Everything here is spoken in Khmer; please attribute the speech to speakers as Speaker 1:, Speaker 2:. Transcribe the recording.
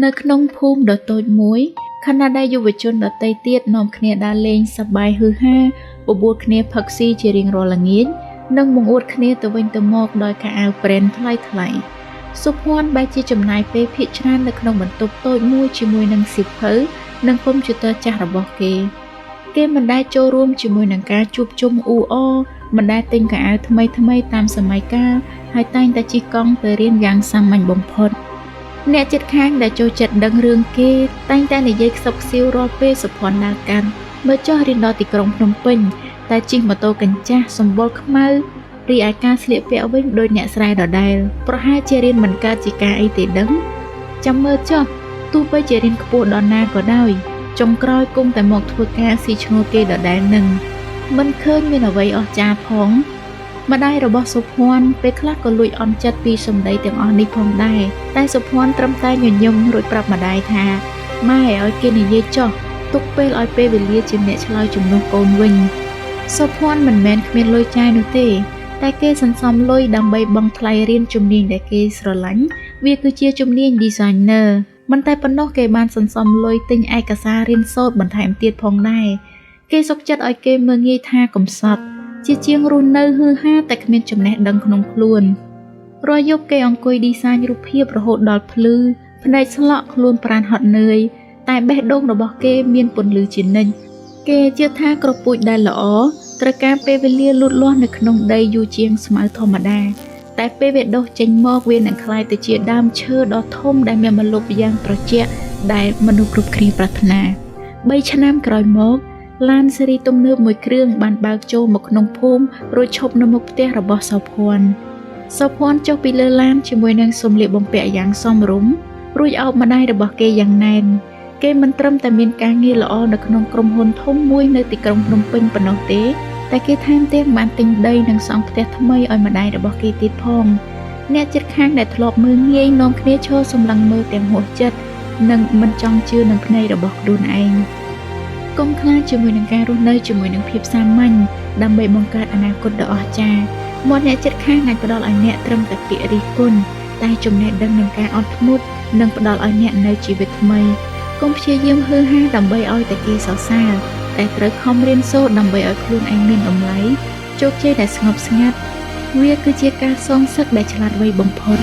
Speaker 1: នៅក្នុងភូមិដ៏តូចមួយខណៈដែលយុវជនដទៃទៀតនាំគ្នាដើរលេងសប្បាយហ៊ឺហាបបួលគ្នាផឹកស៊ីជារៀងរាល់ល្ងាចនិងបង្អួតគ្នាទៅវិញទៅមកដោយខោអាវប្រេនថ្លៃៗសុភ័ណ្ឌបែរជាចំណាយពេលភាគច្រើននៅក្នុងបន្ទប់តូចមួយជាមួយនឹងសៀវភៅនិងកុំព្យូទ័រចាស់របស់គេមិនដែលចូលរួមជាមួយនឹងការជួបជុំអ៊ូអរមិនដែលទិញខោអាវថ្មីៗតាមសម័យកាលហើយតែងតែជិះកង់ទៅរៀនយ៉ាងសាមញ្ញបំផុតអ្នកជិតខាងដែលចូលចិត្តដឹងរឿងគេតែងតែនិយាយខ្សឹបខ្សៀវរាល់ពេលសុភ័ណ្ឌដើរកាន់មើលចុះរៀនដល់ទីក្រុងភ្នំពេញតែជិះម៉ូតូកញ្ចាស់សម្បុរខ្មៅរីឯការស្លៀកពាក់វិញដូចអ្នកស្រែដដែលប្រហែលជារៀនមិនកើតជាការអីទេដឹងចាំមើលចុះទោះបីជារៀនខ្ពស់ដល់ណាក៏ដោយចុងក្រោយគង់តែមកធ្វើការស៊ីឈ្នួលគេដដែលនឹងមិនឃើញមានអ្វីអស្ចារ្យផងម្ដាយរបស់សុភ័ណ្ឌពេលខ្លះក៏លួចអន់ចិត្តពីសម្ដីទាំងអស់នេះផងដែរតែសុភ័ណ្ឌត្រឹមតែញញឹមរួចប្រាប់ម្ដាយថាម៉ែឲ្យគេនិយាយចុះទុកពេលឲ្យពេលវេលាជាអ្នកឆ្លើយជំនួសកូនវិញសុភ័ណ្ឌមិនមែនគ្មានលុយចាយនោះទេតែគេសន្សំលុយដើម្បីបង់ថ្លៃរៀនជំនាញដែលគេស្រឡាញ់វាគឺជាជំនាញ designer មិនតែប៉ុណ្ណោះគេបានសន្សំលុយទិញឯកសាររៀនសូត្របន្ថែមទៀតផងដែរគេសុខចិត្តឲ្យគេមើលងាយថាកំសត់ជាជាងរស់នៅហ៊ឺហាតែគ្មានចំណេះដឹងក្នុងខ្លួនរាល់យប់គេអង្គុយ design រូបភាពរហូតដល់ភ្លឺភ្នែកស្លក់ខ្លួនប្រាណហត់នឿយតែបេះដូងរបស់គេមានពន្លឺជានិច្ចគេជឿថាក្រពូជដែលល្អត្រូវការពេលវេលាលូតលាស់នៅក្នុងដីយូរជាងស្មៅធម្មតាតែពេលវាដុះចេញមកវានឹងក្លាយទៅជាដើមឈើដ៏ធំដែលមានម្លប់យ៉ាងត្រជាក់ដែលមនុស្សគ្រប់គ្នាប្រាថ្នា3ឆ្នាំក្រោយមកឡានស៊េរីទំនើបមួយគ្រឿងបានបើកចូលមកក្នុងភូមិរួចឈប់នៅមុខផ្ទះរបស់សុភ័ណ្ឌចុះពីលើឡានជាមួយនឹងសម្លៀកបំពាក់យ៉ាងសមរម្យរួចអោបម្ដាយរបស់គេយ៉ាងណែនគេមិនត្រឹមតែមានការងារល្អនៅក្នុងក្រុមហ៊ុនធំមួយនៅទីក្រុងភ្នំពេញប៉ុណ្ណោះទេតែគេថែមទាំងបានទិញដីនិងសង់ផ្ទះថ្មីឲ្យម្ដាយរបស់គេទៀតផងអ្នកជិតខាងដែលធ្លាប់មើលងាយនាំគ្នាឈរសម្លឹងមើលទាំងហួសចិត្តនិងមិនចង់ជឿនឹងភ្នែករបស់ខ្លួនឯងកុំខ្លាចជាមួយនឹងការរស់នៅជាមួយនឹងភាពសាមញ្ញដើម្បីបង្កើតអនាគតដ៏អស្ចារ្យមាត់អ្នកជិតខាងអាចផ្ដល់ឲ្យអ្នកត្រឹមតែពាក្យរិះគន់តែចំណេះដឹងនឹងការអត់ធ្មត់នឹងផ្ដល់ឲ្យអ្នកនូវជីវិតថ្មីកុំព្យាយាមហ៊ឺហាដើម្បីឲ្យតែគេសរសើរតែត្រូវខំរៀនសូត្រដើម្បីឲ្យខ្លួនឯងមានតម្លៃជោគជ័យដែលស្ងប់ស្ងាត់វាគឺជាការសងសឹកដែលឆ្លាតវៃបំផុត